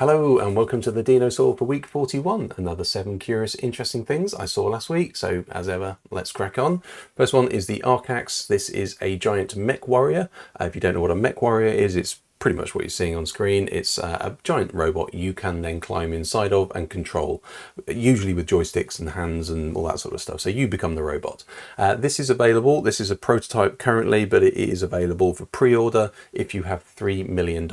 Hello and welcome to the Dinosaur for week 41. Another 7 curious, interesting things I saw last week. So as ever, let's crack on. First one is the Arcax. This is a giant mech warrior. If you don't know what a mech warrior is, it's pretty much what you're seeing on screen. It's a giant robot you can then climb inside of and control, usually with joysticks and hands and all that sort of stuff. So you become the robot. This is available. This is a prototype currently, but it is available for pre-order if you have $3 million.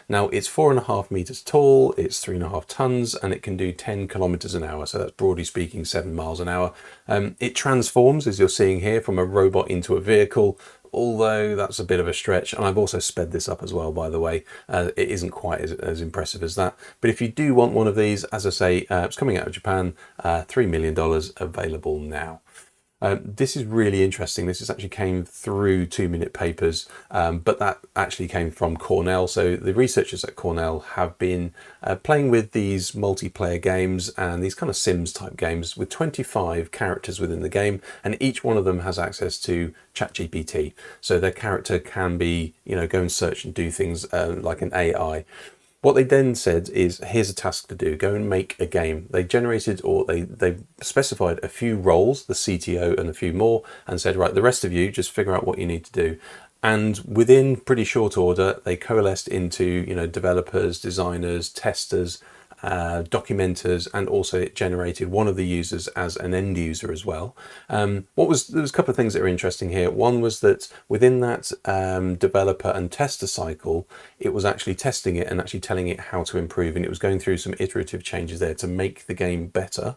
Now it's 4.5 meters tall, it's 3.5 tons, and it can do 10 kilometers an hour. So that's broadly speaking 7 miles an hour. It transforms, as you're seeing here, from a robot into a vehicle, although that's a bit of a stretch. And I've also sped this up as well, by the way. It isn't quite as impressive as that. But if you do want one of these, as I say, it's coming out of Japan, $3 million available now. This is really interesting. This is actually came through 2-minute papers, but that actually came from Cornell. So the researchers at Cornell have been playing with these multiplayer games and these kind of Sims type games with 25 characters within the game, and each one of them has access to ChatGPT. So their character can be, go and search and do things like an AI. What they then said is, here's a task to do, go and make a game. They generated, or they specified a few roles, the CTO and a few more, and said, right, the rest of you just figure out what you need to do. And within pretty short order, they coalesced into, developers, designers, testers, documenters, and also it generated one of the users as an end user as well. There was a couple of things that are interesting here. One was that within that developer and tester cycle, it was actually testing it and actually telling it how to improve, and it was going through some iterative changes there to make the game better,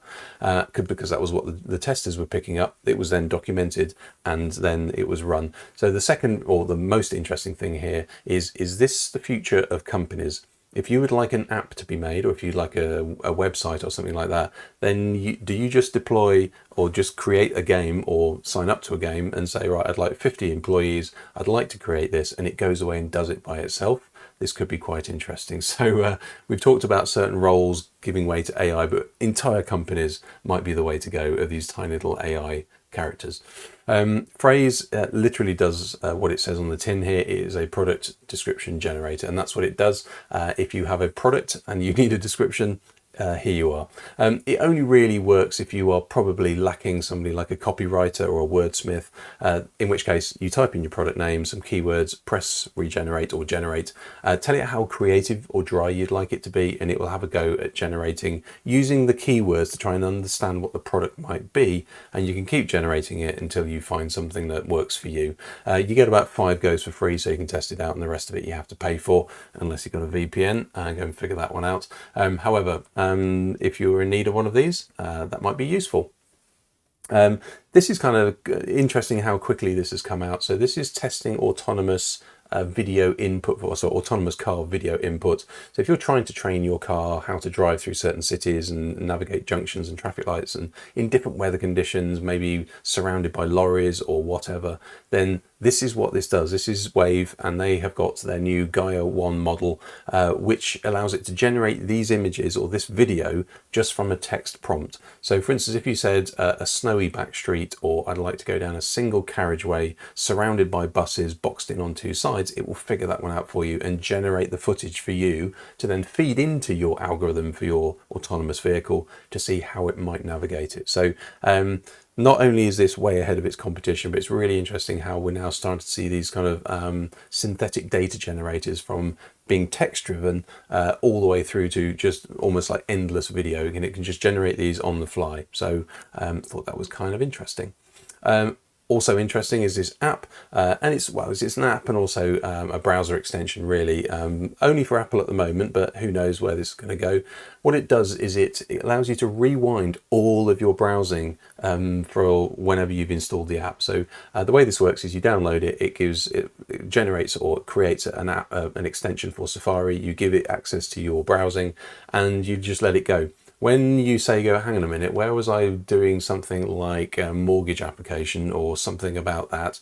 because that was what the testers were picking up. It was then documented and then it was run. So the second, or the most interesting thing here is this the future of companies? If you would like an app to be made, or if you'd like a website or something like that, then do you just deploy or just create a game or sign up to a game and say, right, I'd like 50 employees, I'd like to create this, and it goes away and does it by itself? This could be quite interesting. So we've talked about certain roles giving way to AI, but entire companies might be the way to go of these tiny little AI characters. Phrase literally does what it says on the tin here. It is a product description generator, and that's what it does. If you have a product and you need a description, here you are. It only really works if you are probably lacking somebody like a copywriter or a wordsmith, in which case you type in your product name, some keywords, press regenerate or generate, tell it how creative or dry you'd like it to be, and it will have a go at generating using the keywords to try and understand what the product might be, and you can keep generating it until you find something that works for you. You get about 5 goes for free, so you can test it out, and the rest of it you have to pay for, unless you've got a VPN, and go and figure that one out. However, if you're in need of one of these, that might be useful. This is kind of interesting how quickly this has come out. So this is testing autonomous video input, so autonomous car video input. So if you're trying to train your car how to drive through certain cities and navigate junctions and traffic lights and in different weather conditions, maybe surrounded by lorries or whatever, then this is what this does. This is Wave, and they have got their new Gaia 1 model, which allows it to generate these images or this video just from a text prompt. So for instance, if you said a snowy back street, or I'd like to go down a single carriageway surrounded by buses boxed in on 2 sides, it will figure that one out for you and generate the footage for you to then feed into your algorithm for your autonomous vehicle to see how it might navigate it. So not only is this way ahead of its competition, but it's really interesting how we're now starting to see these kind of synthetic data generators from being text driven all the way through to just almost like endless video, and it can just generate these on the fly. So thought that was kind of interesting. Also interesting is this app, and it's an app and also a browser extension, really, only for Apple at the moment, but who knows where this is going to go. What it does is it allows you to rewind all of your browsing for whenever you've installed the app. So the way this works is you download it, it generates or creates an app, an extension for Safari. You give it access to your browsing, and you just let it go. When you say, go, hang on a minute, where was I doing something like a mortgage application or something about that?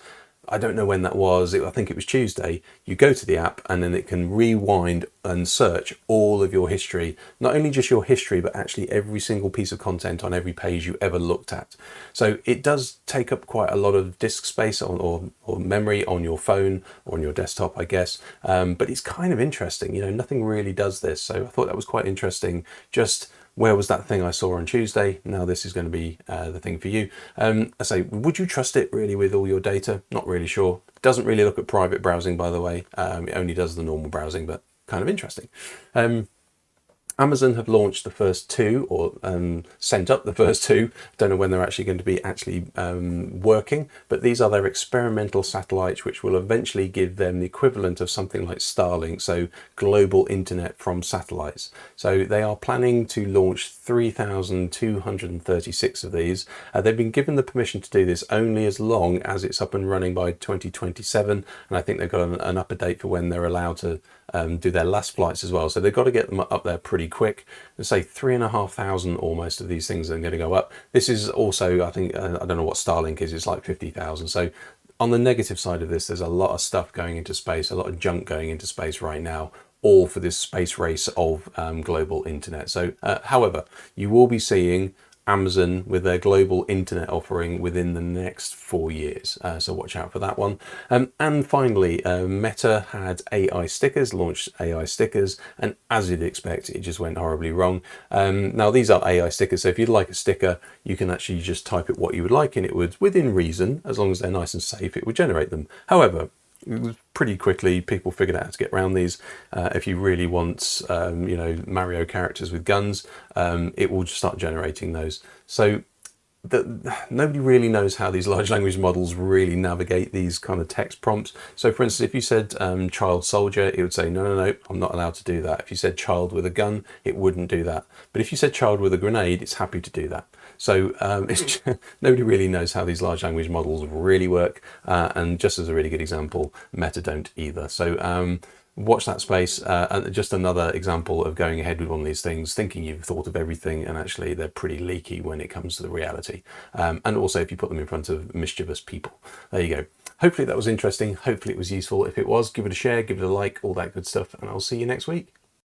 I don't know when that was. I think it was Tuesday. You go to the app and then it can rewind and search all of your history, not only just your history, but actually every single piece of content on every page you ever looked at. So it does take up quite a lot of disk space or memory on your phone or on your desktop, I guess. But it's kind of interesting. You know, nothing really does this. So I thought that was quite interesting. Just where was that thing I saw on Tuesday? Now this is going to be the thing for you. I say, would you trust it really with all your data? Not really sure. It doesn't really look at private browsing, by the way. It only does the normal browsing, but kind of interesting. Amazon have launched the first two, or sent up the first two. Don't know when they're actually going to be working, but these are their experimental satellites, which will eventually give them the equivalent of something like Starlink, so global internet from satellites. So they are planning to launch 3,236 of these. They've been given the permission to do this only as long as it's up and running by 2027, and I think they've got an upper date for when they're allowed to do their last flights as well. So they've got to get them up there pretty quick. Let's say 3,500 almost of these things are going to go up. This is also, I think, I don't know what Starlink is, it's like 50,000. So on the negative side of this, there's a lot of stuff going into space, a lot of junk going into space right now, all for this space race of global internet. So however, you will be seeing Amazon with their global internet offering within the next 4 years. So watch out for that one. And finally, Meta had AI stickers, launched AI stickers, and as you'd expect, it just went horribly wrong. Now these are AI stickers, so if you'd like a sticker, you can actually just type it what you would like and it would, within reason, as long as they're nice and safe, it would generate them. However, it was pretty quickly people figured out how to get around these. If you really want, you know, Mario characters with guns, it will just start generating those. So nobody really knows how these large language models really navigate these kind of text prompts. So for instance, if you said child soldier, it would say, no, I'm not allowed to do that. If you said child with a gun, it wouldn't do that. But if you said child with a grenade, it's happy to do that. So nobody really knows how these large language models really work. And just as a really good example, Meta don't either. So watch that space. And just another example of going ahead with one of these things, thinking you've thought of everything, and actually they're pretty leaky when it comes to the reality. And also if you put them in front of mischievous people. There you go. Hopefully that was interesting. Hopefully it was useful. If it was, give it a share, give it a like, all that good stuff. And I'll see you next week.